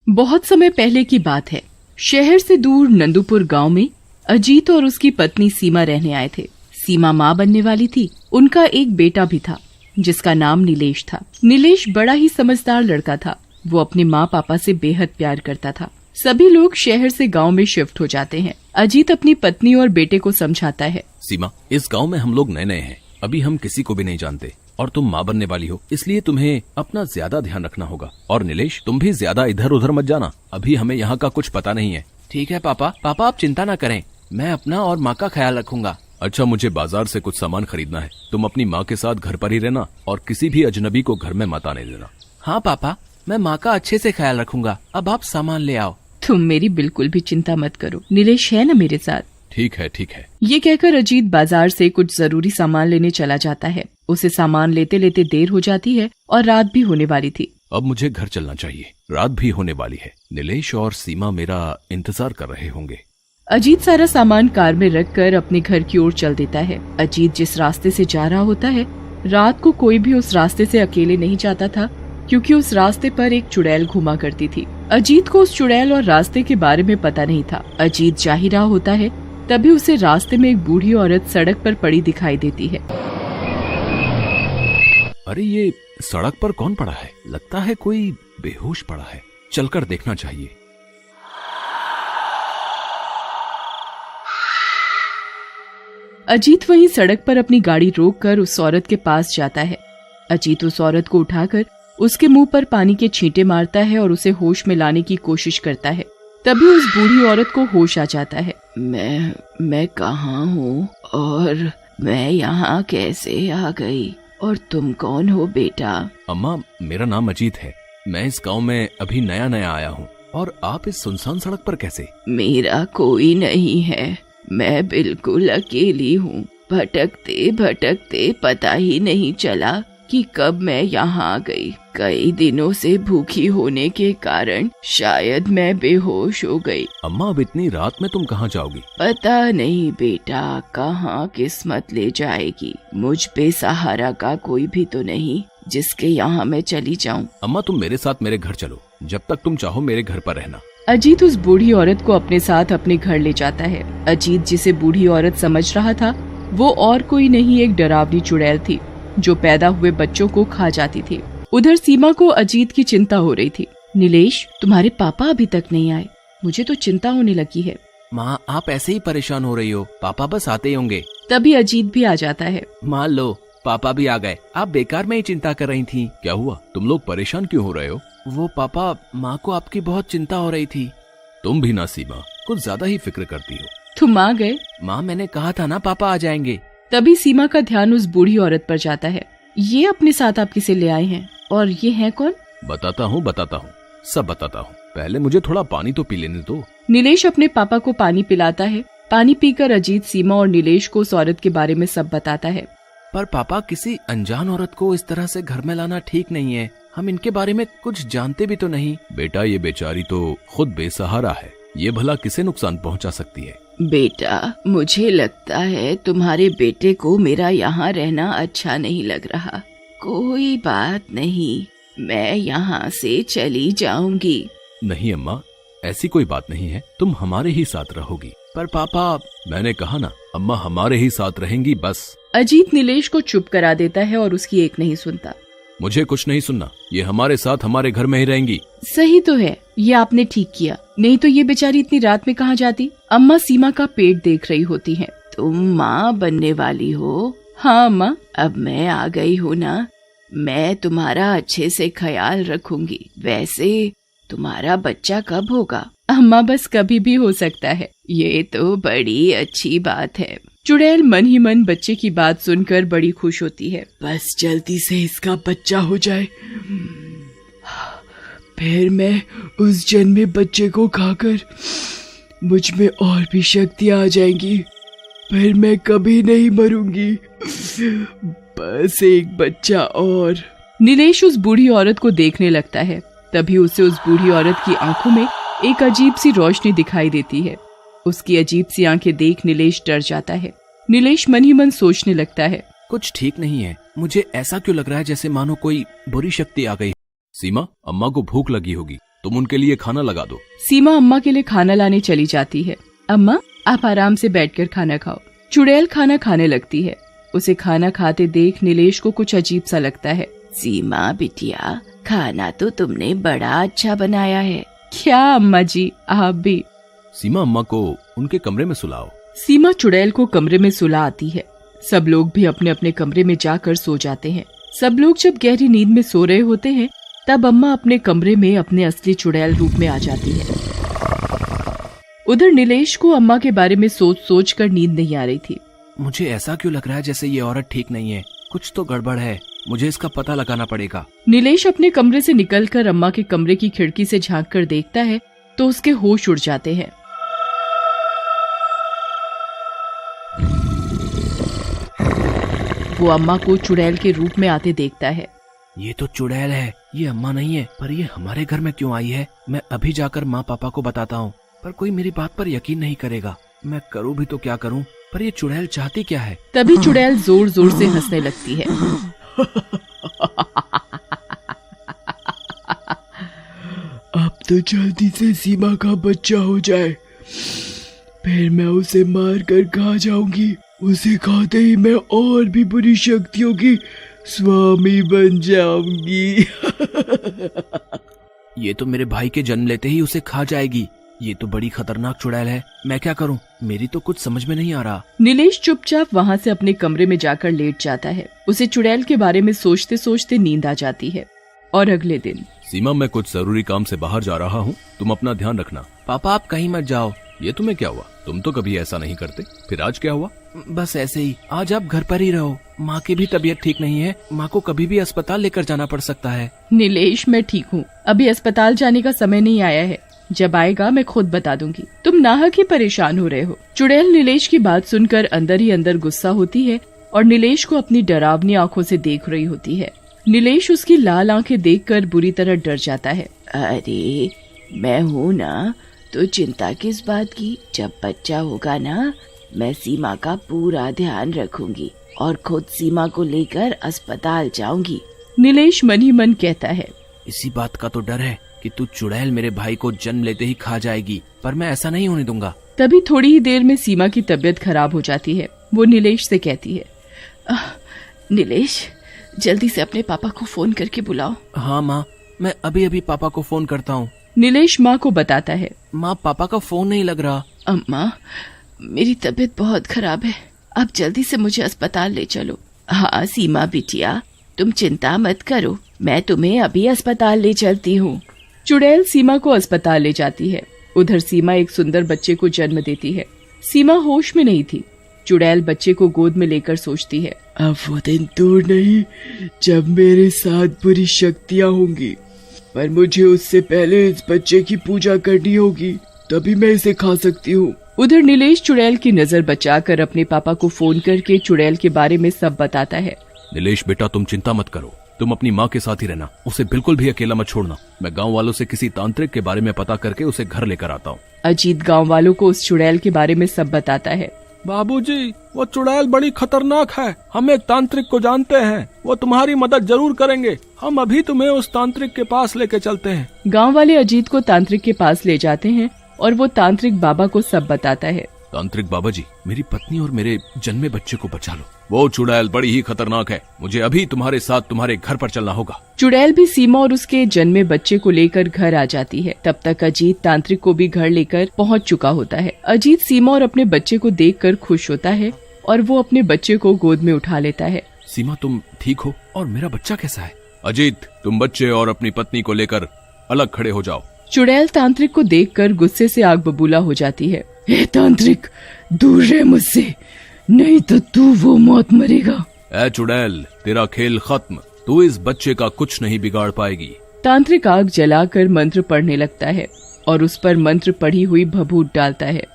बहुत समय पहले की बात है। शहर से दूर नंदुपुर गांव में अजीत और उसकी पत्नी सीमा रहने आए थे। सीमा माँ बनने वाली थी। उनका एक बेटा भी था जिसका नाम नीलेश था। नीलेश बड़ा ही समझदार लड़का था। वो अपने माँ पापा से बेहद प्यार करता था। सभी लोग शहर से गांव में शिफ्ट हो जाते हैं। अजीत अपनी पत्नी और बेटे को समझाता है। सीमा, इस गांव में हम लोग नए नए हैं, अभी हम किसी को भी नहीं जानते और तुम माँ बनने वाली हो, इसलिए तुम्हें अपना ज्यादा ध्यान रखना होगा। और नीलेश, तुम भी ज्यादा इधर उधर मत जाना, अभी हमें यहाँ का कुछ पता नहीं है। ठीक है पापा आप चिंता न करें, मैं अपना और माँ का ख्याल रखूंगा। अच्छा, मुझे बाजार से कुछ सामान खरीदना है, तुम अपनी माँ के साथ घर पर ही रहना और किसी भी अजनबी को घर में मत आने देना। हाँ पापा, मैं माँ का अच्छे से ख्याल रखूंगा। अब आप सामान ले आओ। तुम मेरी बिल्कुल भी चिंता मत करो, नीलेश है न मेरे साथ। ठीक है ठीक है। ये कहकर अजीत बाजार से कुछ जरूरी सामान लेने चला जाता है। उसे सामान लेते लेते देर हो जाती है और रात भी होने वाली थी। अब मुझे घर चलना चाहिए, रात भी होने वाली है। नीलेश और सीमा मेरा इंतजार कर रहे होंगे। अजीत सारा सामान कार में रखकर अपने घर की ओर चल देता है। अजीत जिस रास्ते से जा रहा होता है, रात को कोई भी उस रास्ते से अकेले नहीं जाता था, क्योंकि उस रास्ते पर एक चुड़ैल घुमा करती थी। अजीत को उस चुड़ैल और रास्ते के बारे में पता नहीं था। अजीत जा ही रहा होता है, तभी उसे रास्ते में एक बूढ़ी औरत सड़क पर पड़ी दिखाई देती है। अरे ये सड़क पर कौन पड़ा है? लगता है कोई बेहोश पड़ा है, चलकर देखना चाहिए। अजीत वहीं सड़क पर अपनी गाड़ी रोककर उस औरत के पास जाता है। अजीत उस औरत को उठाकर उसके मुंह पर पानी के छींटे मारता है और उसे होश में लाने की कोशिश करता है। तभी उस बूढ़ी औरत को होश आ जाता है। मैं कहाँ हूँ और मैं यहाँ कैसे आ गई? और तुम कौन हो बेटा? अम्मा, मेरा नाम अजीत है, मैं इस गांव में अभी नया नया आया हूँ। और आप इस सुनसान सड़क पर कैसे? मेरा कोई नहीं है, मैं बिल्कुल अकेली हूँ। भटकते भटकते पता ही नहीं चला कि कब मैं यहाँ आ गई। कई दिनों से भूखी होने के कारण शायद मैं बेहोश हो गई। अम्मा, अब इतनी रात में तुम कहाँ जाओगी? पता नहीं बेटा, कहाँ किस्मत ले जाएगी। मुझ पे सहारा का कोई भी तो नहीं जिसके यहाँ मैं चली जाऊँ। अम्मा, तुम मेरे साथ मेरे घर चलो, जब तक तुम चाहो मेरे घर पर रहना। अजीत उस बूढ़ी औरत को अपने साथ अपने घर ले जाता है। अजीत जिसे बूढ़ी औरत समझ रहा था, वो और कोई नहीं एक डरावनी चुड़ैल थी जो पैदा हुए बच्चों को खा जाती थी। उधर सीमा को अजीत की चिंता हो रही थी। नीलेश, तुम्हारे पापा अभी तक नहीं आए, मुझे तो चिंता होने लगी है। माँ, आप ऐसे ही परेशान हो रही हो, पापा बस आते ही होंगे। तभी अजीत भी आ जाता है। मान लो पापा भी आ गए, आप बेकार में ही चिंता कर रही थी। क्या हुआ? तुम लोग परेशान क्यों हो रहे हो? वो पापा, माँ को आपकी बहुत चिंता हो रही थी। तुम भी ना सीमा, कुछ ज्यादा ही फिक्र करती हो। तुम आ गए? माँ, मैंने कहा था ना पापा आ जाएंगे। तभी सीमा का ध्यान उस बूढ़ी औरत पर जाता है। ये अपने साथ आप किसे ले आए हैं और ये है कौन? बताता हूँ सब बताता हूँ, पहले मुझे थोड़ा पानी तो पी लेने दो। नीलेश अपने पापा को पानी पिलाता है। पानी पीकर अजीत सीमा और नीलेश को उस औरत के बारे में सब बताता है। पर पापा, किसी अनजान औरत को इस तरह से घर में लाना ठीक नहीं है, हम इनके बारे में कुछ जानते भी तो नहीं। बेटा, ये बेचारी तो खुद बेसहारा है, ये भला किसे नुकसान पहुंचा सकती है? बेटा, मुझे लगता है तुम्हारे बेटे को मेरा यहाँ रहना अच्छा नहीं लग रहा। कोई बात नहीं, मैं यहाँ से चली जाऊंगी। नहीं अम्मा, ऐसी कोई बात नहीं है, तुम हमारे ही साथ रहोगी। पर पापा, मैंने कहा ना, अम्मा हमारे ही साथ रहेंगी बस। अजीत नीलेश को चुप करा देता है और उसकी एक नहीं सुनता। मुझे कुछ नहीं सुनना, ये हमारे साथ हमारे घर में ही रहेंगी। सही तो है, ये आपने ठीक किया, नहीं तो ये बेचारी इतनी रात में कहाँ जाती। अम्मा सीमा का पेट देख रही होती हैं। तुम माँ बनने वाली हो? हाँ अम्मा, अब मैं आ गई हूँ ना, मैं तुम्हारा अच्छे से ख्याल रखूंगी। वैसे तुम्हारा बच्चा कब होगा? अम्मा, बस कभी भी हो सकता है। ये तो बड़ी अच्छी बात है। चुड़ैल मन ही मन बच्चे की बात सुनकर बड़ी खुश होती है। बस जल्दी से इसका बच्चा हो जाए, फिर मैं उस जन्मे बच्चे को खाकर मुझ में और भी शक्तियां आ जाएंगी, फिर मैं कभी नहीं मरूंगी। बस एक बच्चा और। नीलेश उस बूढ़ी औरत को देखने लगता है। तभी उसे उस बूढ़ी औरत की आंखों में एक अजीब सी रोशनी दिखाई देती है। उसकी अजीब सी आंखें देख नीलेश डर जाता है। नीलेश मन ही मन सोचने लगता है, कुछ ठीक नहीं है, मुझे ऐसा क्यों लग रहा है जैसे मानो कोई बुरी शक्ति आ गई। सीमा, अम्मा को भूख लगी होगी, तुम उनके लिए खाना लगा दो। सीमा अम्मा के लिए खाना लाने चली जाती है। अम्मा, आप आराम से बैठकर खाना खाओ। चुड़ैल खाना खाने लगती है। उसे खाना खाते देख नीलेश को कुछ अजीब सा लगता है। सीमा बिटिया, खाना तो तुमने बड़ा अच्छा बनाया है। क्या अम्मा जी, आप भी। सीमा अम्मा को उनके कमरे में सुलाओ। सीमा चुड़ैल को कमरे में सुला आती है। सब लोग भी अपने अपने कमरे में जाकर सो जाते हैं। सब लोग जब गहरी नींद में सो रहे होते हैं तब अम्मा अपने कमरे में अपने असली चुड़ैल रूप में आ जाती है। उधर नीलेश को अम्मा के बारे में सोच सोच कर नींद नहीं आ रही थी। मुझे ऐसा क्यों लग रहा है जैसे ये औरत ठीक नहीं है। कुछ तो गड़बड़ है, मुझे इसका पता लगाना पड़ेगा। नीलेश अपने कमरे से निकलकर अम्मा के कमरे की खिड़की से झांक कर देखता है तो उसके होश उड़ जाते हैं। वो अम्मा को चुड़ैल के रूप में आते देखता है। ये तो चुड़ैल है, ये अम्मा नहीं है। पर ये हमारे घर में क्यों आई है? मैं अभी जाकर माँ पापा को बताता हूँ, पर कोई मेरी बात पर यकीन नहीं करेगा। मैं करूँ भी तो क्या करूँ? पर ये चुड़ैल चाहती क्या है? तभी चुड़ैल जोर जोर से हंसने लगती है। अब तो जल्दी से सीमा का बच्चा हो जाए, फिर मैं उसे मार कर खा जाऊंगी। उसे खाते ही मैं और भी बुरी शक्तियों की स्वामी बन जाऊंगी। ये तो मेरे भाई के जन्म लेते ही उसे खा जाएगी। ये तो बड़ी खतरनाक चुड़ैल है। मैं क्या करूं? मेरी तो कुछ समझ में नहीं आ रहा। नीलेश चुपचाप वहाँ से अपने कमरे में जाकर लेट जाता है। उसे चुड़ैल के बारे में सोचते सोचते नींद आ जाती है। और अगले दिन, सीमा, मैं कुछ जरूरी काम से बाहर जा रहा हूँ, तुम अपना ध्यान रखना। पापा, आप कहीं मत जाओ। ये तुम्हें क्या हुआ? तुम तो कभी ऐसा नहीं करते, फिर आज क्या हुआ? बस ऐसे ही। आज आप घर पर ही रहो। माँ की भी तबीयत ठीक नहीं है। माँ को कभी भी अस्पताल लेकर जाना पड़ सकता है। नीलेश, मैं ठीक हूँ। अभी अस्पताल जाने का समय नहीं आया है। जब आएगा मैं खुद बता दूंगी। तुम नाहक ही परेशान हो रहे हो। चुड़ैल नीलेश की बात सुनकर अंदर ही अंदर गुस्सा होती है और नीलेश को अपनी डरावनी आंखों से देख रही होती है। नीलेश उसकी लाल आंखें देखकर बुरी तरह डर जाता है। अरे, मैं हूँ ना, तो चिंता किस बात की? जब बच्चा होगा ना, मैं सीमा का पूरा ध्यान रखूंगी और खुद सीमा को लेकर अस्पताल जाऊंगी। नीलेश मन ही मन कहता है। इसी बात का तो डर है कि तू चुड़ैल मेरे भाई को जन्म लेते ही खा जाएगी, पर मैं ऐसा नहीं होने दूंगा। तभी थोड़ी ही देर में सीमा की तबीयत खराब हो जाती है। वो नीलेश से कहती है, नीलेश, जल्दी से अपने पापा को फोन करके बुलाओ। हाँ माँ, मैं अभी अभी पापा को फोन करता हूँ। नीलेश माँ को बताता है। माँ, पापा का फोन नहीं लग रहा। अम्मा, मेरी तबीयत बहुत खराब है, आप जल्दी से मुझे अस्पताल ले चलो। हाँ सीमा बिटिया, तुम चिंता मत करो, मैं तुम्हें अभी अस्पताल ले चलती हूँ। चुड़ैल सीमा को अस्पताल ले जाती है। उधर सीमा एक सुंदर बच्चे को जन्म देती है। सीमा होश में नहीं थी। चुड़ैल बच्चे को गोद में लेकर सोचती है, अब वो दिन दूर नहीं जब मेरे साथ बुरी शक्तियाँ होंगी, पर मुझे उससे पहले इस बच्चे की पूजा करनी होगी, तभी मैं इसे खा सकती हूँ। उधर नीलेश चुड़ैल की नजर बचाकर अपने पापा को फोन करके चुड़ैल के बारे में सब बताता है। नीलेश बेटा, तुम चिंता मत करो, तुम अपनी माँ के साथ ही रहना, उसे बिल्कुल भी अकेला मत छोड़ना। मैं गांव वालों से किसी तांत्रिक के बारे में पता करके उसे घर लेकर आता हूँ। अजीत गांव वालों को उस चुड़ैल के बारे में सब बताता है। बाबूजी, वो चुड़ैल बड़ी खतरनाक है। हम एक तांत्रिक को जानते हैं, वो तुम्हारी मदद जरूर करेंगे। हम अभी तुम्हें उस तांत्रिक के पास लेके चलते हैं। गांव वाले अजीत को तांत्रिक के पास ले जाते हैं और वो तांत्रिक बाबा को सब बताता है। तांत्रिक बाबा जी, मेरी पत्नी और मेरे जन्मे बच्चे को बचा लो। वो चुड़ैल बड़ी ही खतरनाक है, मुझे अभी तुम्हारे साथ तुम्हारे घर पर चलना होगा। चुड़ैल भी सीमा और उसके जन्मे बच्चे को लेकर घर आ जाती है। तब तक अजीत तांत्रिक को भी घर लेकर पहुंच चुका होता है। अजीत सीमा और अपने बच्चे को देखकर खुश होता है और वो अपने बच्चे को गोद में उठा लेता है। सीमा, तुम ठीक हो? और मेरा बच्चा कैसा है? अजीत, तुम बच्चे और अपनी पत्नी को लेकर अलग खड़े हो जाओ। चुड़ैल तांत्रिक को देखकर गुस्से से आग बबूला हो जाती है। हे तांत्रिक, दूर रह मुझसे, नहीं तो तू वो मौत मरेगा। ऐ चुड़ैल, तेरा खेल खत्म, तू इस बच्चे का कुछ नहीं बिगाड़ पाएगी। तांत्रिक आग जलाकर मंत्र पढ़ने लगता है और उस पर मंत्र पढ़ी हुई भभूत डालता है।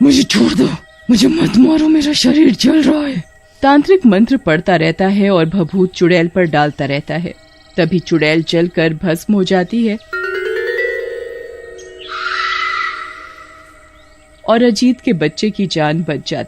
मुझे छोड़ दो, मुझे मत मारो, मेरा शरीर जल रहा है। तांत्रिक मंत्र पढ़ता रहता है और भभूत चुड़ैल पर डालता रहता है। तभी चुड़ैल जलकर भस्म हो जाती है और अजीत के बच्चे की जान बच जाती है।